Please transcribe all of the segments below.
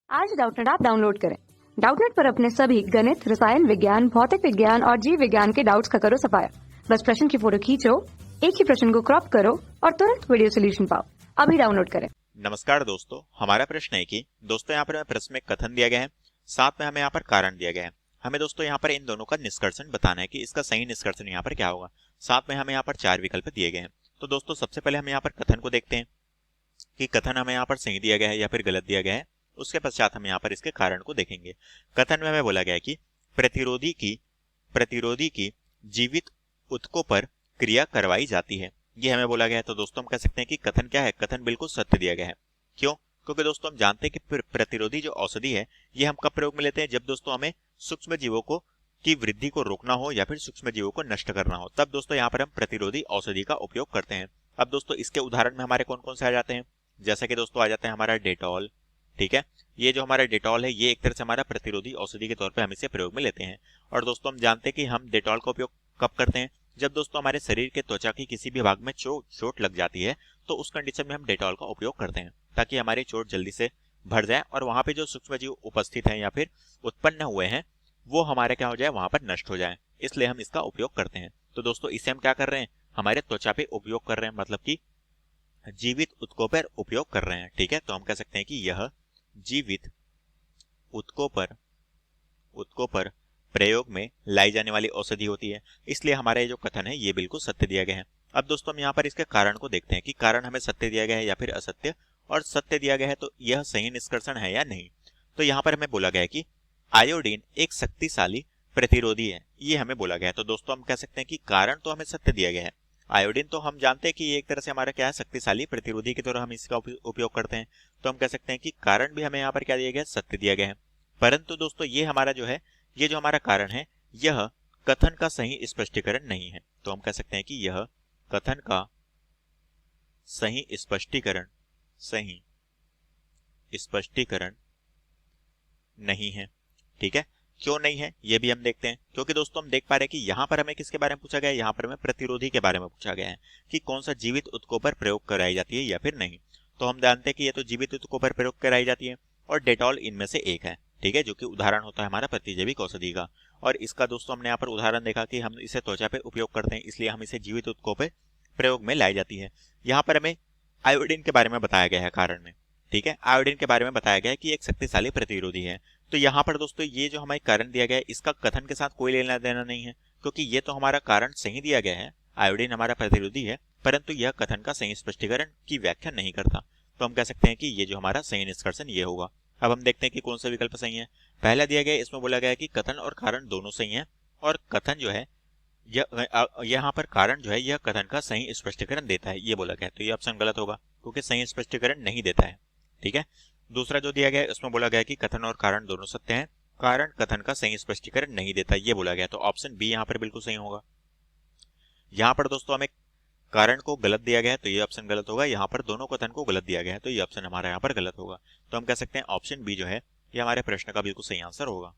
आज Doubtnut app download करें। Doubtnut पर अपने सभी गणित, रसायन विज्ञान, भौतिक विज्ञान और जीव विज्ञान के डाउट्स का करो सफाया। बस प्रश्न की फोटो खींचो, एक ही प्रश्न को क्रॉप करो और तुरंत वीडियो सोल्यूशन पाओ। अभी डाउनलोड करें। नमस्कार दोस्तों, हमारा प्रश्न है कि दोस्तों यहाँ पर हमें प्रश्न में कथन दिया गया है, साथ में हमें यहाँ पर कारण दिया गया है। हमें दोस्तों यहाँ पर इन दोनों का निष्कर्षण बताना है कि इसका सही निष्कर्षण यहाँ पर क्या होगा। साथ में हमें यहाँ पर 4 विकल्प दिए गए हैं। तो दोस्तों सबसे पहले हम यहाँ पर कथन को देखते हैं कि कथन हमें यहाँ पर सही दिया गया है या फिर गलत दिया गया है। उसके पश्चात हम यहाँ पर इसके कारण को देखेंगे। कथन में हमें बोला गया है कि प्रतिरोधी की जीवित ऊतकों पर क्रिया करवाई जाती है, ये हमें बोला गया है। तो दोस्तों हम कह सकते हैं कि कथन क्या है, कथन बिल्कुल सत्य दिया गया है। क्यों? क्योंकि दोस्तों हम जानते हैं कि प्रतिरोधी जो औषधि है ये हम कब प्रयोग में लेते हैं, जब दोस्तों हमें सूक्ष्म जीवों को की वृद्धि को रोकना हो या फिर सूक्ष्म जीवों को नष्ट करना हो, तब दोस्तों यहाँ पर हम प्रतिरोधी औषधि का उपयोग करते हैं। अब दोस्तों इसके उदाहरण में हमारे कौन कौन से आ जाते हैं, जैसा कि दोस्तों आ जाता है हमारा डेटॉल। ठीक है, ये जो हमारा डेटॉल है ये एक तरह से हमारा प्रतिरोधी औषधि के तौर पे हम इसे प्रयोग में लेते हैं। और दोस्तों हम जानते हैं कि हम डेटॉल का उपयोग कब करते हैं, जब दोस्तों हमारे शरीर के त्वचा की किसी भी भाग में चोट लग जाती है, तो उस कंडीशन में हम डेटॉल का उपयोग करते हैं ताकि हमारी चोट जल्दी से भर जाए और वहां पे जो सूक्ष्म जीव उपस्थित हैं या फिर उत्पन्न हुए हैं वो हमारे क्या हो जाए, वहां पर नष्ट हो जाए, इसलिए हम इसका उपयोग करते हैं। तो दोस्तों इसे हम क्या कर रहे हैं, हमारे त्वचा पे उपयोग कर रहे हैं, मतलब कि जीवित ऊतकों पर उपयोग कर रहे हैं। ठीक है, तो हम कह सकते हैं कि यह जीवित ऊतकों पर प्रयोग में लाई जाने वाली औषधि होती है, इसलिए हमारा ये जो कथन है ये बिल्कुल सत्य दिया गया है। अब दोस्तों हम यहाँ पर इसके कारण को देखते हैं कि कारण हमें सत्य दिया गया है या फिर असत्य, और सत्य दिया गया है तो यह सही निष्कर्षण है या नहीं। तो यहाँ पर हमें बोला गया है कि आयोडीन एक शक्तिशाली प्रतिरोधी है, ये हमें बोला गया है। तो दोस्तों हम कह सकते हैं कि कारण तो हमें सत्य दिया गया है। आयोडीन तो हम जानते हैं कि ये एक तरह से हमारा क्या है, शक्तिशाली प्रतिरोधी की तरह हम इसका उपयोग करते हैं। तो हम कह सकते हैं कि कारण भी हमें यहाँ पर क्या दिया गया है, सत्य दिया गया है। परंतु दोस्तों ये हमारा जो है, ये जो हमारा कारण है यह कथन का सही स्पष्टीकरण नहीं है। तो हम कह सकते हैं कि यह कथन का सही स्पष्टीकरण नहीं है। ठीक है, क्यों नहीं है ये भी हम देखते हैं। क्योंकि दोस्तों हम देख पा रहे हैं कि यहाँ पर हमें किसके बारे में पूछा गया है, यहाँ पर हमें प्रतिरोधी के बारे में पूछा गया है कि कौन सा जीवित ऊतकों पर प्रयोग कराई जाती है या फिर नहीं। तो हम जानते हैं कि ये तो जीवित ऊतकों पर प्रयोग कराई जाती है और डेटॉल इनमें से एक है। ठीक है, जो कि उदाहरण होता है हमारा प्रतिजैविक औषधि का। और इसका दोस्तों हमने यहाँ पर उदाहरण देखा कि हम इसे त्वचा पे उपयोग करते हैं, इसलिए हम इसे जीवित ऊतकों पे प्रयोग में लाई जाती है। यहाँ पर हमें आयोडीन के बारे में बताया गया है कारण में। ठीक है, आयोडीन के बारे में बताया गया है कि एक शक्तिशाली प्रतिरोधी है। तो यहाँ पर दोस्तों ये जो हमें कारण दिया गया है इसका कथन के साथ कोई लेना देना नहीं है, क्योंकि ये तो हमारा कारण सही दिया गया है, आयोडीन हमारा प्रतिरोधी है, परंतु यह कथन का सही स्पष्टीकरण की व्याख्या नहीं करता। तो हम कह सकते हैं कि ये जो हमारा सही निष्कर्षण ये होगा। अब हम देखते हैं कि कौन सा विकल्प सही है। पहला दिया गया है, इसमें बोला गया है कि कथन और कारण दोनों सही हैं, और कथन जो है यहाँ पर कारण जो है यह कथन का सही स्पष्टीकरण देता है, ये बोला गया है। तो ये ऑप्शन गलत होगा क्योंकि सही स्पष्टीकरण नहीं देता है। ठीक है, दूसरा जो दिया गया है उसमें बोला गया है कि कथन और कारण दोनों सत्य हैं, कारण कथन का सही स्पष्टीकरण नहीं देता, ये बोला गया। तो ऑप्शन बी यहाँ पर बिल्कुल सही होगा। यहाँ पर दोस्तों हमें कारण को गलत दिया गया है, तो ये ऑप्शन गलत होगा। यहाँ पर दोनों कथन को गलत दिया गया है, तो ये ऑप्शन हमारा यहाँ पर गलत होगा। तो हम कह सकते हैं ऑप्शन बी जो है ये हमारे प्रश्न का बिल्कुल सही आंसर होगा।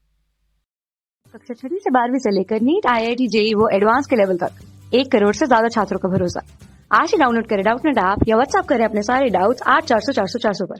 कक्षा 6 से 12वीं से लेकर नीट, IIT, JEE वो एडवांस के लेवल तक 1 करोड़ से ज्यादा छात्रों का भरोसा। आज ही डाउनलोड करें डाउटनेट ऐप या व्हाट्सएप करें अपने सारे डाउट्स 8400 400 400 पर।